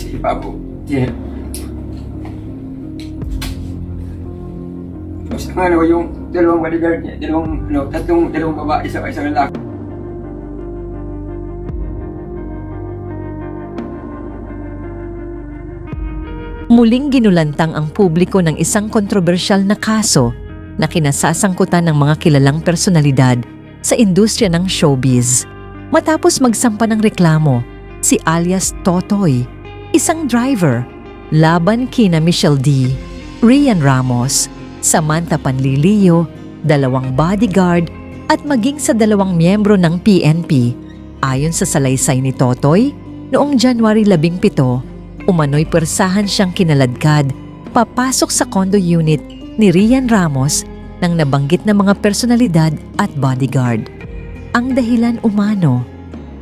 Sige pa po. Sige. Tapos yung dalawang bodyguard niya, dalawang babae, isang lalaki. Muling ginulantang ang publiko ng isang kontrobersyal na kaso na kinasasangkutan ng mga kilalang personalidad sa industriya ng showbiz. Matapos magsampa ng reklamo, si alias Totoy, isang driver, laban kina Michelle D., Rian Ramos, Samantha Panlilio, dalawang bodyguard at maging sa dalawang miyembro ng PNP. Ayon sa salaysay ni Totoy, noong January 17, umano'y persahan siyang kinaladkad papasok sa condo unit ni Rian Ramos ng nabanggit na mga personalidad at bodyguard. Ang dahilan umano,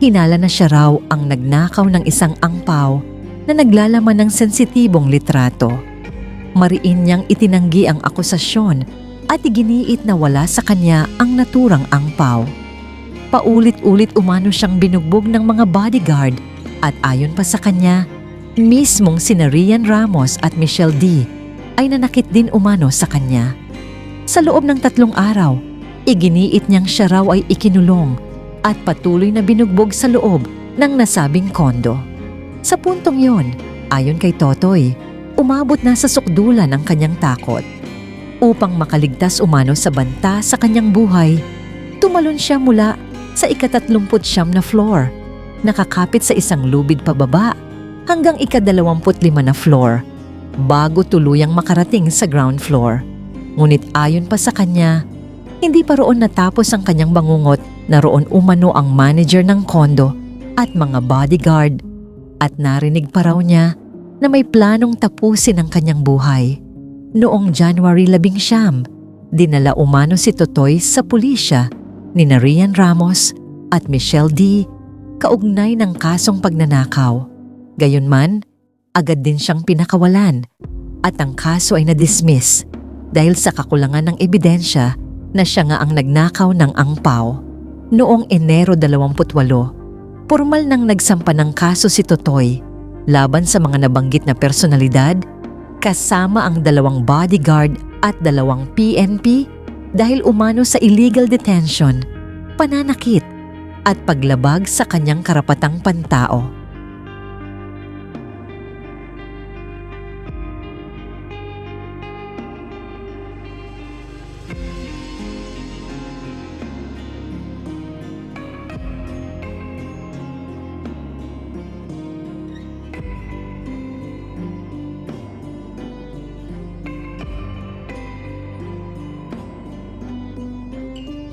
hinala na siya raw ang nagnakaw ng isang angpaw na naglalaman ng sensitibong litrato. Mariin niyang itinanggi ang akusasyon at iginiit na wala sa kanya ang naturang angpaw. Paulit-ulit umano siyang binugbog ng mga bodyguard at ayon pa sa kanya, mismong sina Rian Ramos at Michelle D. ay nanakit din umano sa kanya. Sa loob ng 3 araw, iginiit niyang siya raw ay ikinulong at patuloy na binugbog sa loob ng nasabing kondo. Sa puntong yon, ayon kay Totoy, umabot na sa sukdulan ang kanyang takot. Upang makaligtas umano sa banta sa kanyang buhay, tumalon siya mula sa ika-39 na floor, nakakapit sa isang lubid pababa hanggang ika-25 na floor, bago tuluyang makarating sa ground floor. Ngunit ayon pa sa kanya, hindi pa roon natapos ang kanyang bangungot na roon umano ang manager ng kondo at mga bodyguard at narinig pa raw niya na may planong tapusin ang kanyang buhay. Noong January 11, dinala umano si Totoy sa pulisya ni Rian Ramos at Michelle D. kaugnay ng kasong pagnanakaw. Gayunman, agad din siyang pinakawalan at ang kaso ay na-dismiss dahil sa kakulangan ng ebidensya na siya nga ang nagnakaw ng angpaw. Noong Enero 28, formal nang nagsampa ng kaso si Totoy laban sa mga nabanggit na personalidad kasama ang 2 bodyguard at 2 PNP dahil umano sa illegal detention, pananakit at paglabag sa kanyang karapatang pantao.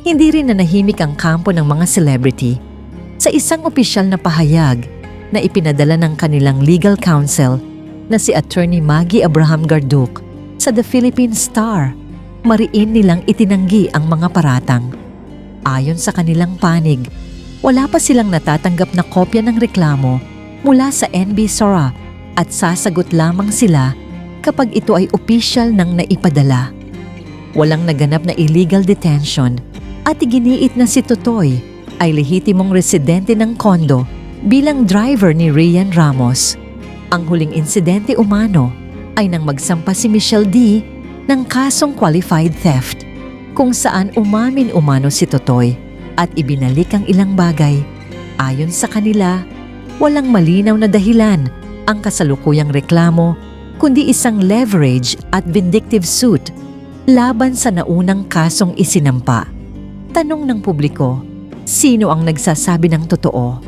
Hindi rin nanahimik ang kampo ng mga celebrity. Sa isang opisyal na pahayag na ipinadala ng kanilang legal counsel na si Attorney Maggie Abraham Garduc sa The Philippine Star, mariin nilang itinanggi ang mga paratang. Ayon sa kanilang panig, wala pa silang natatanggap na kopya ng reklamo mula sa NBSORA at sasagot lamang sila kapag ito ay opisyal nang naipadala. Walang naganap na illegal detention at iginiit na si Totoy ay lehitimong residente ng kondo bilang driver ni Rian Ramos. Ang huling insidente umano ay nang magsampa si Michelle D. ng kasong qualified theft, kung saan umamin umano si Totoy at ibinalik ang ilang bagay. Ayon sa kanila, walang malinaw na dahilan ang kasalukuyang reklamo kundi isang leverage at vindictive suit laban sa naunang kasong isinampa. Tanong ng publiko, sino ang nagsasabi ng totoo?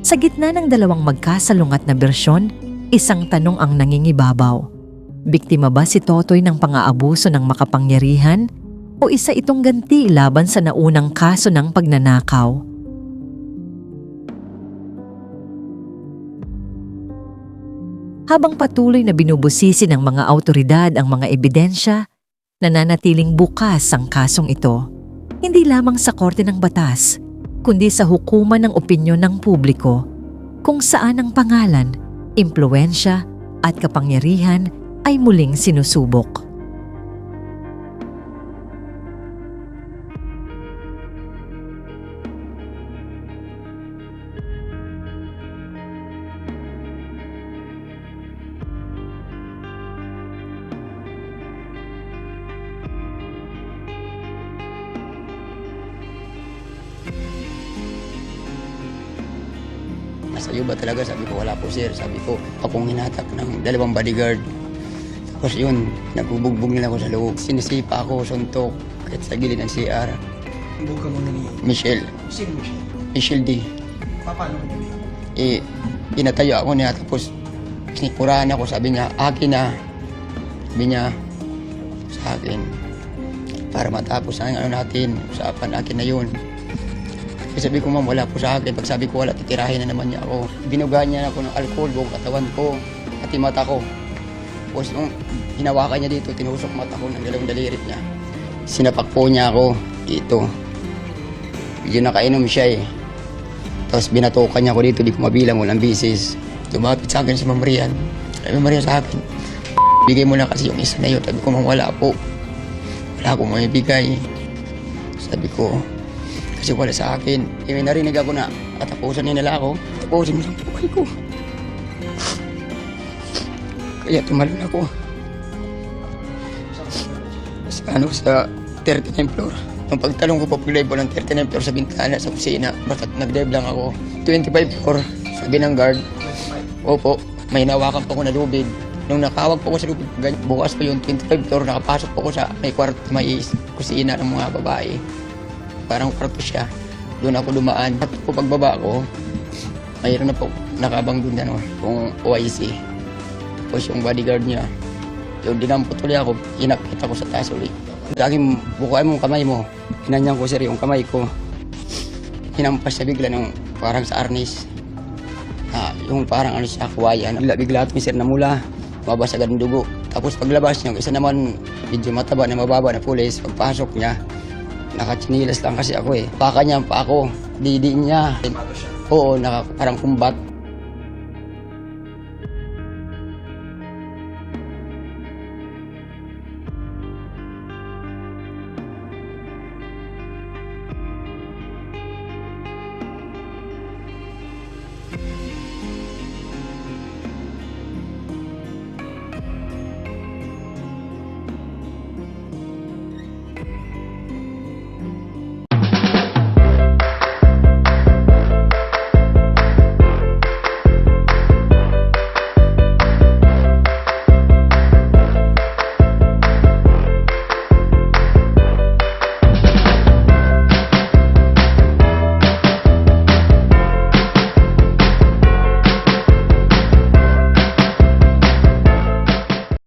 Sa gitna ng 2 magkasalungat na bersyon, isang tanong ang nangingibabaw. Biktima ba si Totoy ng pang-aabuso ng makapangyarihan o isa itong ganti laban sa naunang kaso ng pagnanakaw? Habang patuloy na binubusisi ng mga awtoridad ang mga ebidensya, nananatiling bukas ang kasong ito. Hindi lamang sa korte ng batas, kundi sa hukuman ng opinyon ng publiko, kung saan ang pangalan, impluwensya at kapangyarihan ay muling sinusubok. Sa iyo ba talaga? Sabi ko, wala po sir. Sabi ko, akong hinatak ng 2 bodyguard. Tapos yun, nagbubugbog nila ako sa loob. Sinisipa ako, suntok, kahit sa gilid ng CR. Buka mo na ni Michelle, Sino mo siya? Michelle D. Paano mo niya? Pinatayo ako niya, tapos sinikurahan ako, sabi niya, akin na. Sabi niya sa akin, para matapos ang ano natin, usapan akin na yun. Kasi sabi ko, ma'am, wala po sa akin. Pag sabi ko, wala, titirahin na naman niya ako. Binugahan niya ako ng alcohol, buong katawan ko, pati mata ko. Tapos nung hinawakan niya dito, tinusok mata ko ng 2 dalirit niya. Sinapak po niya ako dito. Medyo nakainom siya eh. Tapos binatukan niya ako dito, di ko mabilang, walang bisis. Tumapit sa akin si Ma'am Rian. Sabi, Ma'am Rian sa akin, bigay mo na kasi yung isa na yun. Sabi ko, ma'am, wala po. Wala akong maibigay. Sabi ko, kasi wala sa akin. May narinig ako na katapusan niya nila ako. Tapusin mo sa buhay ko. Kaya tumalon ako. Sa 39th floor. Nung pagtalong ko, pag-live ko ng 39th floor sa bintana sa kusina, basta nag-dive lang ako. 25th floor, sabi ng guard. Opo, may nawakan po ako na lubid. Nung nakawag po ko sa lubid, bukas pa yung 25th floor, nakapasok po ko sa may kwarto, may kusina ng mga babae. Parang kwarto siya. Doon ako dumaan. At po pagbaba ko, mayroon na po nakabang doon ano, kung OIC. Tapos yung bodyguard niya. Yung dinampot ulit ako, inakit ako sa taas ulit. Laging bukuan mo kamay mo. Hinanyang ko sir yung kamay ko. Hinampas siya bigla ng parang sa arnis. Yung parang ano siya, kawayan. Bigla ito sir na mula. Mabas agad ng dugo. Tapos paglabas niya, isa naman medyo mataba na mababa na pulis. Pagpasok niya, nakachinilas lang kasi ako eh. Paka niya pa ako, didi niya. Oo, parang kumbat.